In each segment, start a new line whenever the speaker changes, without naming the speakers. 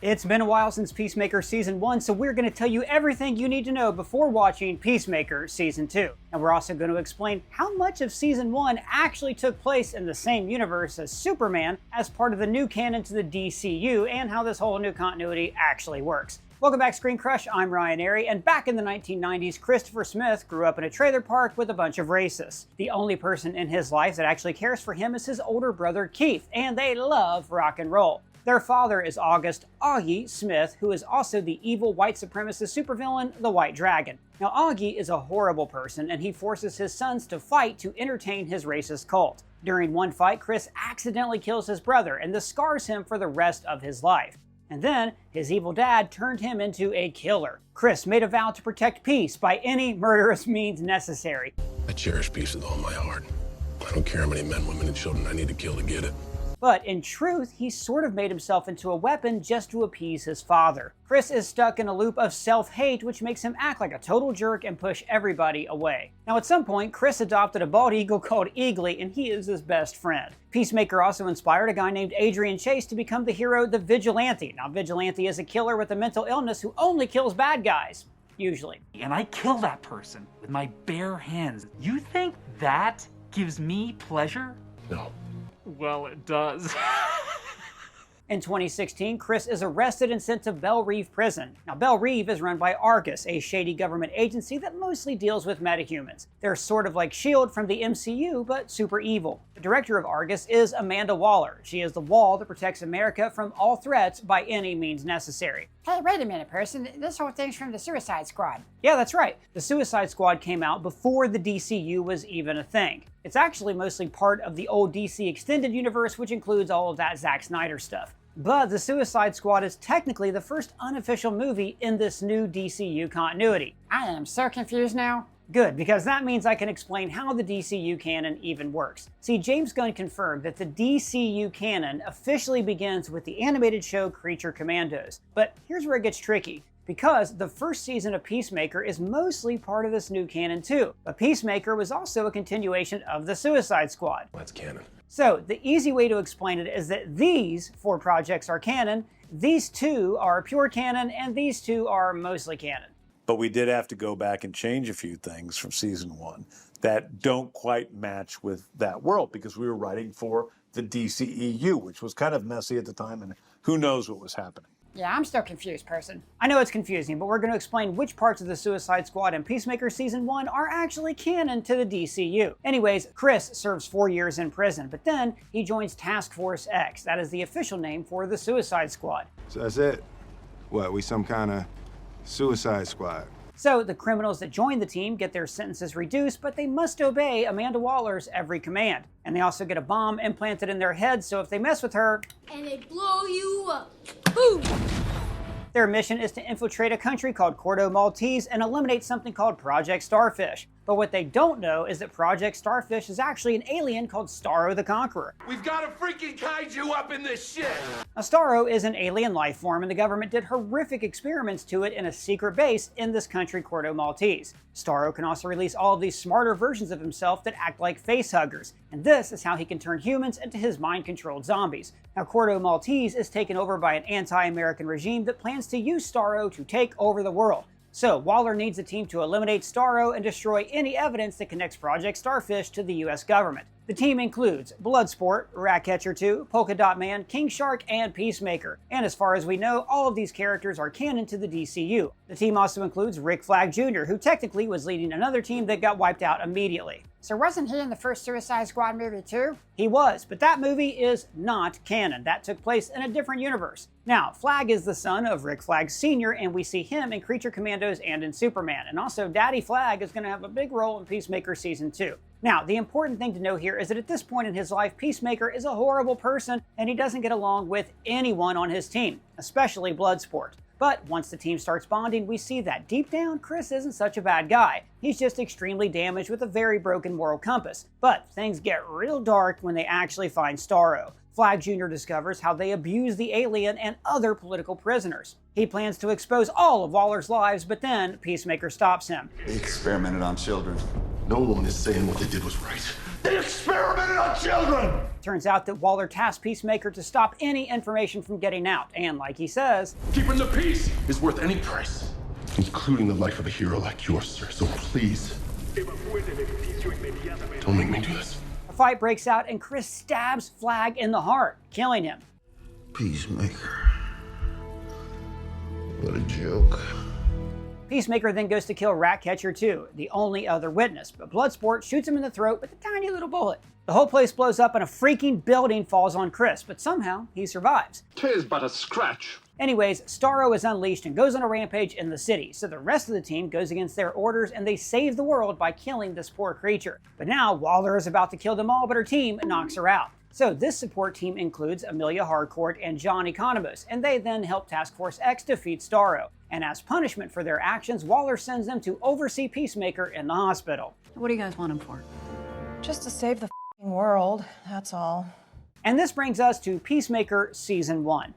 It's been a while since Peacemaker Season 1, so we're going to tell you everything you need to know before watching Peacemaker Season 2. And we're also going to explain how much of Season 1 actually took place in the same universe as Superman as part of the new canon to the DCU, and how this whole new continuity actually works. Welcome back, ScreenCrush. I'm Ryan Airy, and back in the 1990s, Christopher Smith grew up in a trailer park with a bunch of racists. The only person in his life that actually cares for him is his older brother Keith, and they love rock and roll. Their father is August Augie Smith, who is also the evil white supremacist supervillain, the White Dragon. Now, Augie is a horrible person, and he forces his sons to fight to entertain his racist cult. During one fight, Chris accidentally kills his brother, and this scars him for the rest of his life. And then, his evil dad turned him into a killer. Chris made a vow to protect peace by any murderous means necessary.
I cherish peace with all my heart. I don't care how many men, women, and children I need to kill to get it.
But in truth, he sort of made himself into a weapon just to appease his father. Chris is stuck in a loop of self-hate, which makes him act like a total jerk and push everybody away. Now, at some point, Chris adopted a bald eagle called Eagly, and he is his best friend. Peacemaker also inspired a guy named Adrian Chase to become the hero, the Vigilante. Now, Vigilante is a killer with a mental illness who only kills bad guys. Usually.
And I kill that person with my bare hands. You think that gives me pleasure?
No.
Well, it does.
In 2016, Chris is arrested and sent to Belle Reve prison. Now, Belle Reve is run by Argus, a shady government agency that mostly deals with metahumans. They're sort of like S.H.I.E.L.D. from the MCU, but super evil. The director of Argus is Amanda Waller. She is the wall that protects America from all threats by any means necessary.
Hey, wait a minute, person. This whole thing's from the Suicide Squad.
Yeah, that's right. The Suicide Squad came out before the DCU was even a thing. It's actually mostly part of the old DC Extended Universe, which includes all of that Zack Snyder stuff. But the Suicide Squad is technically the first unofficial movie in this new DCU continuity.
I am so confused now.
Good, because that means I can explain how the DCU canon even works. See, James Gunn confirmed that the DCU canon officially begins with the animated show Creature Commandos. But here's where it gets tricky, because the first season of Peacemaker is mostly part of this new canon too. But Peacemaker was also a continuation of the Suicide Squad.
That's canon.
So the easy way to explain it is that these 4 projects are canon, these 2 are pure canon, and these 2 are mostly canon.
But we did have to go back and change a few things from season 1 that don't quite match with that world, because we were writing for the DCEU, which was kind of messy at the time, and who knows what was happening.
Yeah, I'm still confused, person.
I know it's confusing, but we're going to explain which parts of the Suicide Squad and Peacemaker Season 1 are actually canon to the DCU. Anyways, Chris serves 4 years in prison, but then he joins Task Force X. That is the official name for the Suicide Squad.
So that's it? What, we some kind of Suicide Squad?
So the criminals that join the team get their sentences reduced, but they must obey Amanda Waller's every command. And they also get a bomb implanted in their heads, so if they mess with her,
and they blow you up. Boom!
Their mission is to infiltrate a country called Cordo Maltese and eliminate something called Project Starfish. But what they don't know is that Project Starfish is actually an alien called Starro the Conqueror.
We've got a freaking kaiju up in this shit!
Now, Starro is an alien life form, and the government did horrific experiments to it in a secret base in this country, Cordo Maltese. Starro can also release all of these smarter versions of himself that act like facehuggers, and this is how he can turn humans into his mind-controlled zombies. Now, Cordo Maltese is taken over by an anti-American regime that plans to use Starro to take over the world. So, Waller needs a team to eliminate Starro and destroy any evidence that connects Project Starfish to the US government. The team includes Bloodsport, Ratcatcher 2, Polka Dot Man, King Shark, and Peacemaker. And as far as we know, all of these characters are canon to the DCU. The team also includes Rick Flag Jr., who technically was leading another team that got wiped out immediately.
So wasn't he in the first Suicide Squad movie too?
He was, but that movie is not canon. That took place in a different universe. Now, Flag is the son of Rick Flag Sr., and we see him in Creature Commandos and in Superman. And also, Daddy Flag is going to have a big role in Peacemaker Season 2. Now, the important thing to know here is that at this point in his life, Peacemaker is a horrible person, and he doesn't get along with anyone on his team, especially Bloodsport. But once the team starts bonding, we see that deep down, Chris isn't such a bad guy. He's just extremely damaged with a very broken moral compass. But things get real dark when they actually find Starro. Flag Jr. discovers how they abuse the alien and other political prisoners. He plans to expose all of Waller's lives, but then Peacemaker stops him.
They experimented on children.
No one is saying what they did was right. They experimented on children!
Turns out that Waller tasked Peacemaker to stop any information from getting out, and like he says,
keeping the peace is worth any price, including the life of a hero like yours, sir. So please, don't make me do this.
a fight breaks out and Chris stabs Flag in the heart, killing him.
Peacemaker. What a joke.
Peacemaker then goes to kill Ratcatcher too, the only other witness, but Bloodsport shoots him in the throat with a tiny little bullet. The whole place blows up and a freaking building falls on Chris, but somehow he survives.
'Tis but a scratch.
Anyways, Starro is unleashed and goes on a rampage in the city, so the rest of the team goes against their orders and they save the world by killing this poor creature. But now Waller is about to kill them all, but her team knocks her out. So this support team includes Amelia Harcourt and John Economos, and they then help Task Force X defeat Starro. And as punishment for their actions, Waller sends them to oversee Peacemaker in the hospital.
What do you guys want him for?
Just to save the f***ing world, that's all.
And this brings us to Peacemaker Season 1.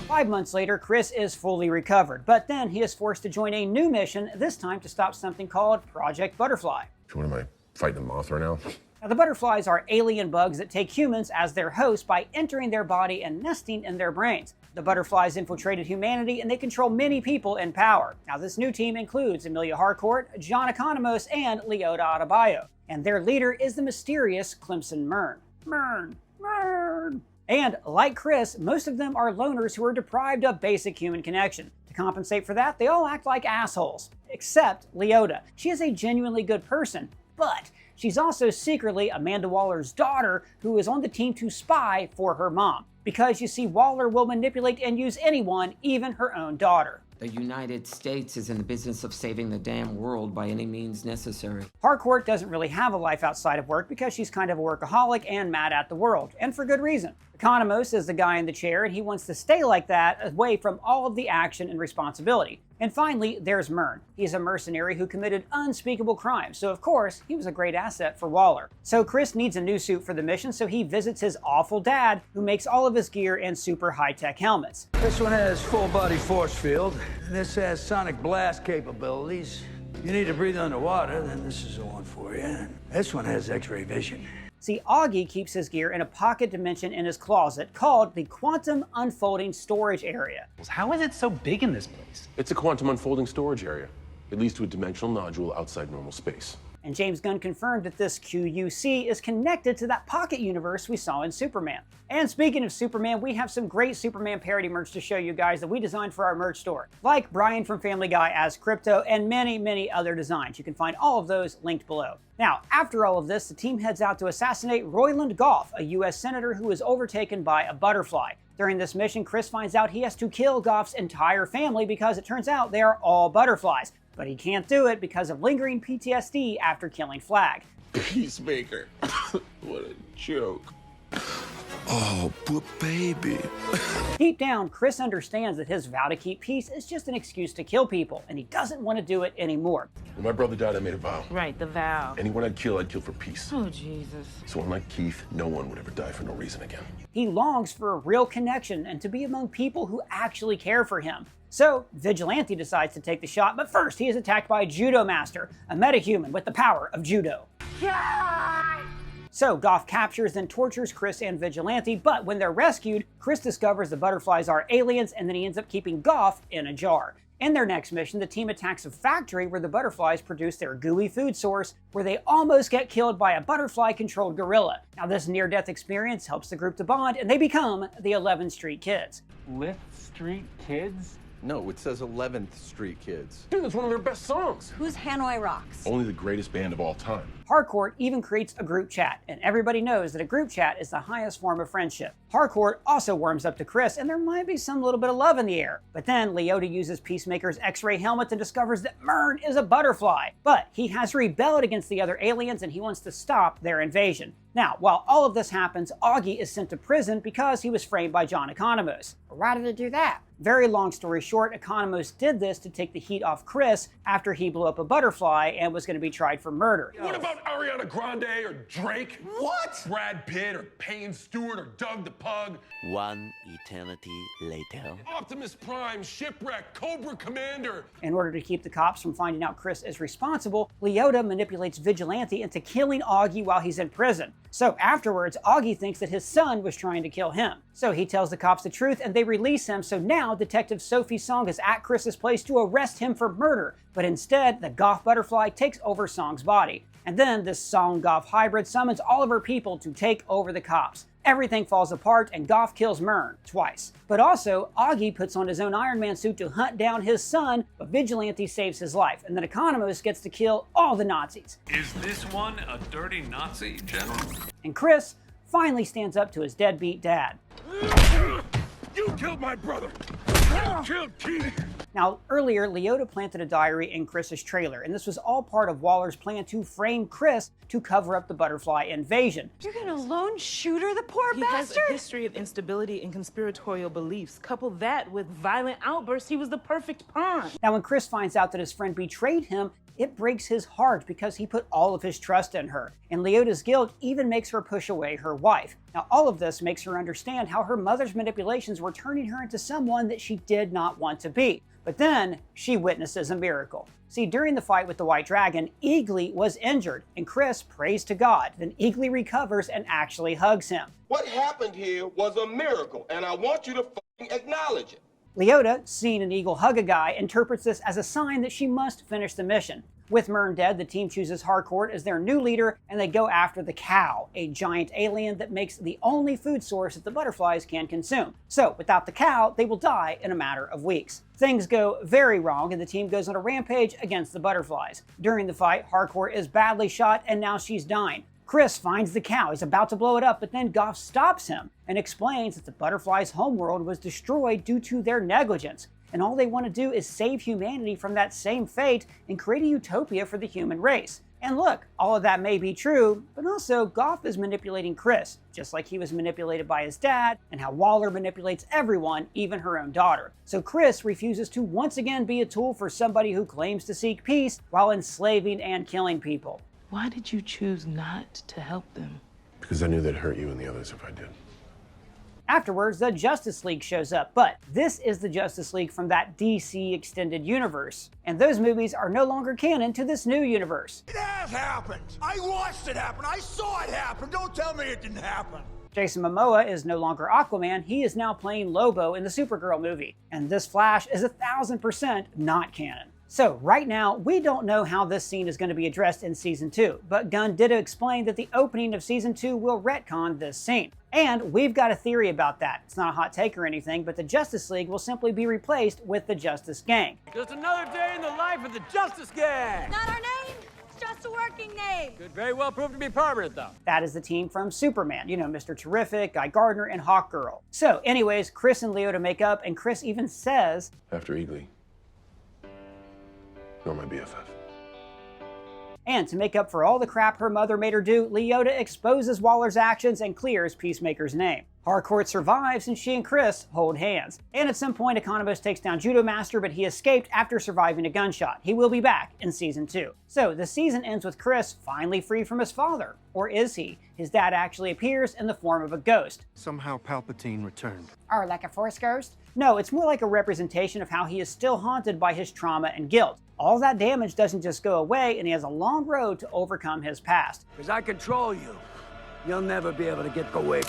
5 months later, Chris is fully recovered, but then he is forced to join a new mission, this time to stop something called Project Butterfly.
What am I, fighting a moth right now?
Now, the butterflies are alien bugs that take humans as their host by entering their body and nesting in their brains. The butterflies infiltrated humanity and they control many people in power. Now, this new team includes Amelia Harcourt, John Economos, and Leota Adebayo. And their leader is the mysterious Clemson Mern. And like Chris, most of them are loners who are deprived of basic human connection. To compensate for that, they all act like assholes. Except Leota. She is a genuinely good person, but she's also secretly Amanda Waller's daughter who is on the team to spy for her mom. Because you see, Waller will manipulate and use anyone, even her own daughter.
The United States is in the business of saving the damn world by any means necessary.
Harcourt doesn't really have a life outside of work because she's kind of a workaholic and mad at the world, and for good reason. Economos is the guy in the chair and he wants to stay like that, away from all of the action and responsibility. And finally, there's Mern. He's a mercenary who committed unspeakable crimes, so of course, he was a great asset for Waller. So Chris needs a new suit for the mission, so he visits his awful dad, who makes all of his gear and super high-tech helmets.
This one has full-body force field, and this has sonic blast capabilities. You need to breathe underwater, then this is the one for you. This one has X-ray vision.
See, Augie keeps his gear in a pocket dimension in his closet called the Quantum Unfolding Storage Area.
How is it so big in this place?
It's a quantum unfolding storage area. It leads to a dimensional nodule outside normal space.
And James Gunn confirmed that this QUC is connected to that pocket universe we saw in Superman. And speaking of Superman, we have some great Superman parody merch to show you guys that we designed for our merch store. Like Brian from Family Guy as Crypto and many, many other designs. You can find all of those linked below. Now, after all of this, the team heads out to assassinate Royland Goff, a US senator who is overtaken by a butterfly. During this mission, Chris finds out he has to kill Goff's entire family because it turns out they are all butterflies. But he can't do it because of lingering PTSD after killing Flag.
Peacemaker. What a joke. Oh, poor baby.
Deep down, Chris understands that his vow to keep peace is just an excuse to kill people, and he doesn't want to do it anymore.
When my brother died, I made a vow.
Right, the vow.
Anyone I'd kill for peace.
Oh, Jesus.
So unlike Keith, no one would ever die for no reason again.
He longs for a real connection and to be among people who actually care for him. So, Vigilante decides to take the shot, but first he is attacked by a Judo Master, a metahuman with the power of Judo. So, Goff captures and tortures Chris and Vigilante, but when they're rescued, Chris discovers the butterflies are aliens and then he ends up keeping Goff in a jar. In their next mission, the team attacks a factory where the butterflies produce their gooey food source, where they almost get killed by a butterfly-controlled gorilla. Now, this near-death experience helps the group to bond, and they become the 11th Street Kids.
11th Street Kids?
No, it says 11th Street Kids.
Dude, that's one of their best songs.
Who's Hanoi Rocks?
Only the greatest band of all time.
Harcourt even creates a group chat, and everybody knows that a group chat is the highest form of friendship. Harcourt also warms up to Chris, and there might be some little bit of love in the air. But then Leota uses Peacemaker's X-ray helmet and discovers that Mern is a butterfly. But he has rebelled against the other aliens and he wants to stop their invasion. Now, while all of this happens, Augie is sent to prison because he was framed by John Economos.
Why did he do that?
Very long story short, Economos did this to take the heat off Chris after he blew up a butterfly and was going to be tried for murder.
What about Ariana Grande or Drake?
What?
Brad Pitt or Payne Stewart or Doug the Pug?
One eternity later.
Optimus Prime, Shipwreck, Cobra Commander.
In order to keep the cops from finding out Chris is responsible, Leota manipulates Vigilante into killing Augie while he's in prison. So afterwards, Augie thinks that his son was trying to kill him. So he tells the cops the truth and they release him, so now Detective Sophie Song is at Chris's place to arrest him for murder. But instead, the Goth butterfly takes over Song's body. And then this Song-Goth hybrid summons all of her people to take over the cops. Everything falls apart and Goth kills Myrn twice. But also, Augie puts on his own Iron Man suit to hunt down his son, but Vigilante saves his life, and then Economos gets to kill all the Nazis.
Is this one a dirty Nazi, General?
And Chris finally stands up to his deadbeat dad.
You killed my brother! You killed Keith!
Now, earlier, Leota planted a diary in Chris's trailer, and this was all part of Waller's plan to frame Chris to cover up the butterfly invasion.
You're gonna lone shoot her, the poor
He
bastard?
has a history of instability and conspiratorial beliefs. Couple that with violent outbursts, he was the perfect pawn.
Now, when Chris finds out that his friend betrayed him, it breaks his heart because he put all of his trust in her. And Leota's guilt even makes her push away her wife. Now, all of this makes her understand how her mother's manipulations were turning her into someone that she did not want to be. But then, she witnesses a miracle. See, during the fight with the White Dragon, Eagly was injured, and Chris prays to God. Then Eagly recovers and actually hugs him.
What happened here was a miracle, and I want you to fucking acknowledge it.
Leota, seeing an eagle hug a guy, interprets this as a sign that she must finish the mission. With Myrn dead, the team chooses Harcourt as their new leader, and they go after the cow, a giant alien that makes the only food source that the butterflies can consume. So, without the cow, they will die in a matter of weeks. Things go very wrong, and the team goes on a rampage against the butterflies. During the fight, Harcourt is badly shot, and now she's dying. Chris finds the cow. He's about to blow it up, but then Goff stops him and explains that the butterflies' homeworld was destroyed due to their negligence. And all they want to do is save humanity from that same fate and create a utopia for the human race. And look, all of that may be true, but also Goff is manipulating Chris, just like he was manipulated by his dad, and how Waller manipulates everyone, even her own daughter. So Chris refuses to once again be a tool for somebody who claims to seek peace while enslaving and killing people.
Why did you choose not to help them?
Because I knew they'd hurt you and the others if I did.
Afterwards, the Justice League shows up, but this is the Justice League from that DC extended universe. And those movies are no longer canon to this new universe.
It has happened! I watched it happen! I saw it happen! Don't tell me it didn't happen!
Jason Momoa is no longer Aquaman, he is now playing Lobo in the Supergirl movie. And this Flash is 1000% not canon. So right now, we don't know how this scene is going to be addressed in Season 2, but Gunn did explain that the opening of Season 2 will retcon this scene. And we've got a theory about that. It's not a hot take or anything, but the Justice League will simply be replaced with the Justice Gang.
Just another day in the life of the Justice Gang!
Not our name, it's just a working name.
Could very well prove to be permanent, though.
That is the team from Superman. You know, Mr. Terrific, Guy Gardner, and Hawkgirl. So anyways, Chris and Leota make up, and Chris even says,
After Eagly, you're my BFF.
And to make up for all the crap her mother made her do, Leota exposes Waller's actions and clears Peacemaker's name. Harcourt survives and she and Chris hold hands. And at some point, Economos takes down Judo Master, but he escaped after surviving a gunshot. He will be back in Season 2. So the season ends with Chris finally free from his father. Or is he? His dad actually appears in the form of a ghost.
Somehow Palpatine returned.
Or like a Force ghost?
No, it's more like a representation of how he is still haunted by his trauma and guilt. All that damage doesn't just go away, and he has a long road to overcome his past.
Because I control you. You'll never be able to get away.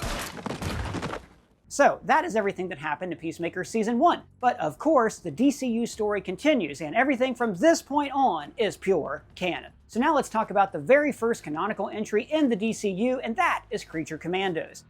So that is everything that happened in Peacemaker Season 1. But of course, the DCU story continues, and everything from this point on is pure canon. So now let's talk about the very first canonical entry in the DCU, and that is Creature Commandos.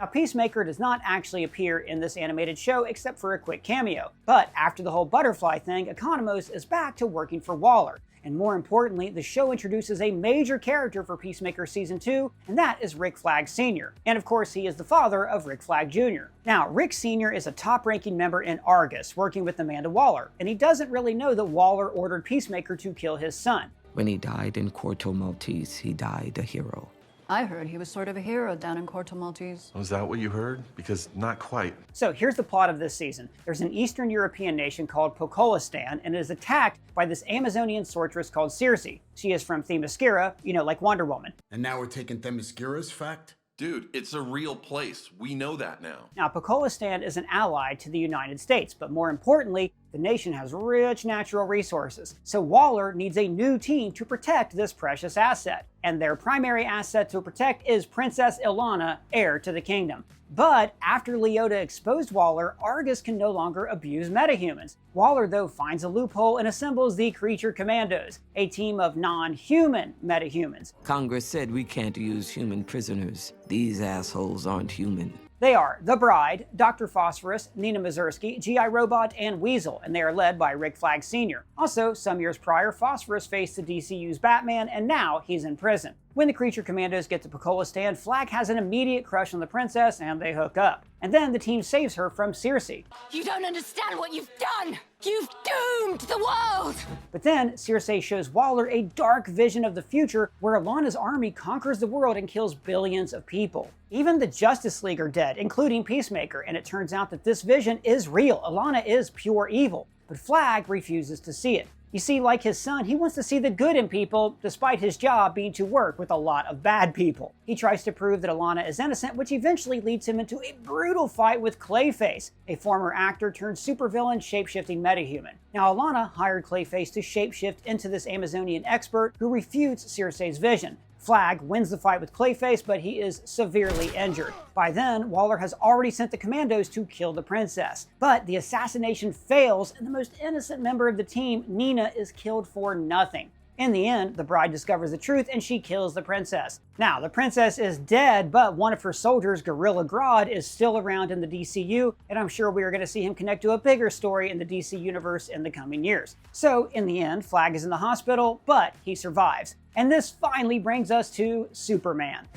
Now, Peacemaker does not actually appear in this animated show except for a quick cameo. But after the whole butterfly thing, Economos is back to working for Waller. And more importantly, the show introduces a major character for Peacemaker Season 2, and that is Rick Flag Sr. And of course, he is the father of Rick Flag Jr. Now, Rick Sr. is a top-ranking member in Argus, working with Amanda Waller, and he doesn't really know that Waller ordered Peacemaker to kill his son.
When he died in Corto Maltese, he died a hero.
I heard he was sort of a hero down in Corto Maltese.
Was that what you heard? Because not quite.
So here's the plot of this season. There's an Eastern European nation called Pocolistan, and it is attacked by this Amazonian sorceress called Circe. She is from Themyscira, you know, like Wonder Woman.
And now we're taking Themyscira's fact?
Dude, it's a real place. We know that now.
Now, Pocolistan is an ally to the United States, but more importantly, the nation has rich natural resources. So Waller needs a new team to protect this precious asset. And their primary asset to protect is Princess Ilana, heir to the kingdom. But after Leota exposed Waller, Argus can no longer abuse metahumans. Waller, though, finds a loophole and assembles the Creature Commandos, a team of non-human metahumans.
Congress said we can't use human prisoners. These assholes aren't human.
They are The Bride, Dr. Phosphorus, Nina Mazursky, G.I. Robot, and Weasel, and they are led by Rick Flag Sr. Also, some years prior, Phosphorus faced the DCU's Batman, and now he's in prison. When the Creature Commandos get to Pocolistan, Flag has an immediate crush on the princess, and they hook up. And then the team saves her from Circe.
You don't understand what you've done! You've doomed the world!
But then, Circe shows Waller a dark vision of the future where Ilana's army conquers the world and kills billions of people. Even the Justice League are dead, including Peacemaker, and it turns out that this vision is real. Ilana is pure evil, but Flag refuses to see it. You see, like his son, he wants to see the good in people, despite his job being to work with a lot of bad people. He tries to prove that Ilana is innocent, which eventually leads him into a brutal fight with Clayface, a former actor turned supervillain shape-shifting metahuman. Now, Ilana hired Clayface to shapeshift into this Amazonian expert who refutes Circe's vision. Flag wins the fight with Clayface, but he is severely injured. By then, Waller has already sent the commandos to kill the princess. But the assassination fails, and the most innocent member of the team, Nina, is killed for nothing. In the end, the Bride discovers the truth and she kills the princess. Now, the princess is dead, but one of her soldiers, Gorilla Grodd, is still around in the DCU, and I'm sure we are going to see him connect to a bigger story in the DC universe in the coming years. So, in the end, Flag is in the hospital, but he survives. And this finally brings us to Superman.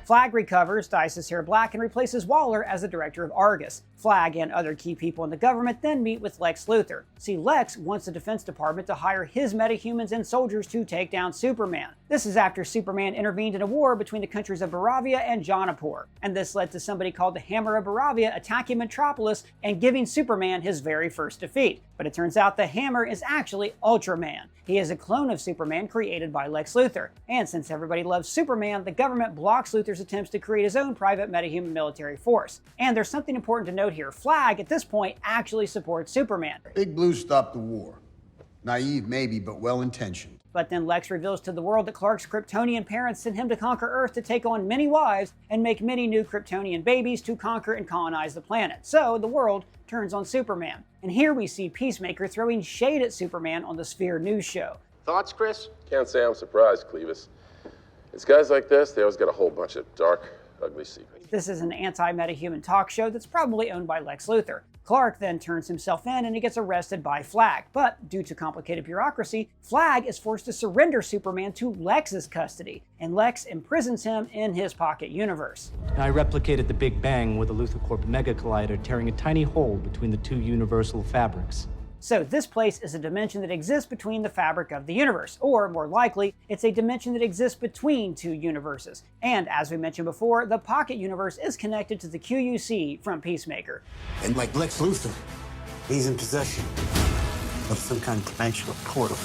Flag recovers, dyes his hair black, and replaces Waller as the director of Argus. Flag and other key people in the government then meet with Lex Luthor. See, Lex wants the Defense Department to hire his metahumans and soldiers to take down Superman. This is after Superman intervened in a war between the countries of Baravia and Jonapur, and this led to somebody called the Hammer of Baravia attacking Metropolis and giving Superman his very first defeat. But it turns out the Hammer is actually Ultraman. He is a clone of Superman created by Lex Luthor. And since everybody loves Superman, the government blocks Luthor's attempts to create his own private metahuman military force. And there's something important to note here. Flag, at this point, actually supports Superman.
Big Blue stopped the war. Naive maybe, but well-intentioned.
But then Lex reveals to the world that Clark's Kryptonian parents sent him to conquer Earth to take on many wives and make many new Kryptonian babies to conquer and colonize the planet. So the world turns on Superman. And here we see Peacemaker throwing shade at Superman on the Sphere News show.
Thoughts, Chris? Can't say I'm surprised, Clevis. It's guys like this, they always got a whole bunch of dark, ugly secrets.
This is an anti-metahuman talk show that's probably owned by Lex Luthor. Clark then turns himself in and he gets arrested by Flag. But due to complicated bureaucracy, Flag is forced to surrender Superman to Lex's custody, and Lex imprisons him in his pocket universe.
I replicated the Big Bang with a Luthor Corp Mega Collider, tearing a tiny hole between the two universal fabrics.
So this place is a dimension that exists between the fabric of the universe, or more likely, it's a dimension that exists between two universes. And as we mentioned before, the Pocket Universe is connected to the QUC from Peacemaker.
And like Lex Luthor, he's in possession of some kind of dimensional portal.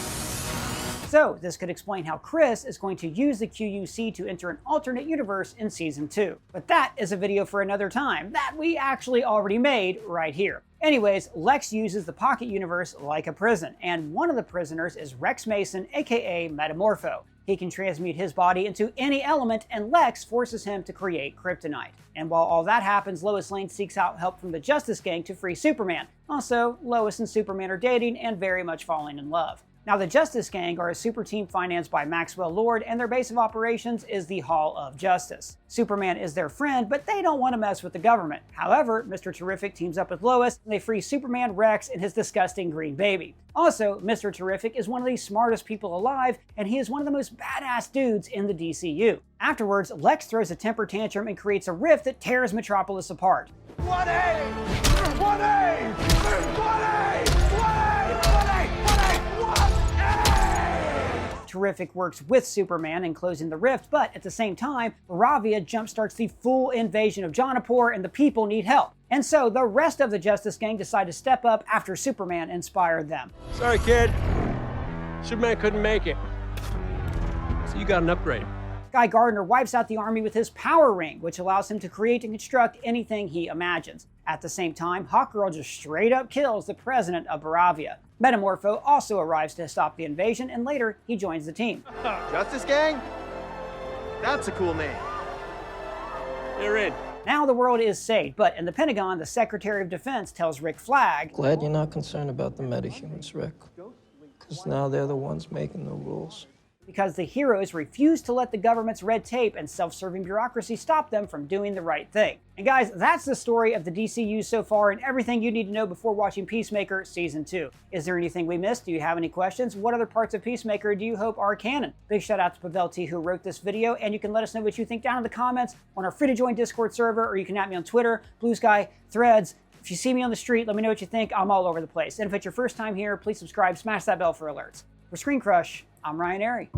So this could explain how Chris is going to use the QUC to enter an alternate universe in Season 2. But that is a video for another time that we actually already made right here. Anyways, Lex uses the Pocket Universe like a prison, and one of the prisoners is Rex Mason, aka Metamorpho. He can transmute his body into any element, and Lex forces him to create kryptonite. And while all that happens, Lois Lane seeks out help from the Justice Gang to free Superman. Also, Lois and Superman are dating and very much falling in love. Now, the Justice Gang are a super team financed by Maxwell Lord, and their base of operations is the Hall of Justice. Superman is their friend, but they don't want to mess with the government. However, Mr. Terrific teams up with Lois, and they free Superman, Rex, and his disgusting green baby. Also, Mr. Terrific is one of the smartest people alive, and he is one of the most badass dudes in the DCU. Afterwards, Lex throws a temper tantrum and creates a rift that tears Metropolis apart.
1A! 1A! 1A! 1A! 1A! 1A! 1A!
Terrific works with Superman in closing the rift, but at the same time, Baravia jumpstarts the full invasion of Jonapur and the people need help. And so the rest of the Justice Gang decide to step up after Superman inspired them.
Sorry, kid. Superman couldn't make it. So you got an upgrade.
Guy Gardner wipes out the army with his power ring, which allows him to create and construct anything he imagines. At the same time, Hawkgirl just straight up kills the president of Baravia. Metamorpho also arrives to stop the invasion, and later he joins the team.
Justice Gang? That's a cool name.
You're in.
Now the world is saved, but in the Pentagon, the Secretary of Defense tells Rick Flag,
Glad you're not concerned about the metahumans, Rick. Because now they're the ones making the rules.
because the heroes refuse to let the government's red tape and self-serving bureaucracy stop them from doing the right thing. And guys, that's the story of the DCU so far and everything you need to know before watching Peacemaker Season 2. Is there anything we missed? Do you have any questions? What other parts of Peacemaker do you hope are canon? Big shout out to Pavel T who wrote this video, and you can let us know what you think down in the comments on our free-to-join Discord server, or you can at me on Twitter, Blue Sky, Threads. If you see me on the street, let me know what you think. I'm all over the place. And if it's your first time here, please subscribe, smash that bell for alerts. For ScreenCrush, I'm Ryan Airy.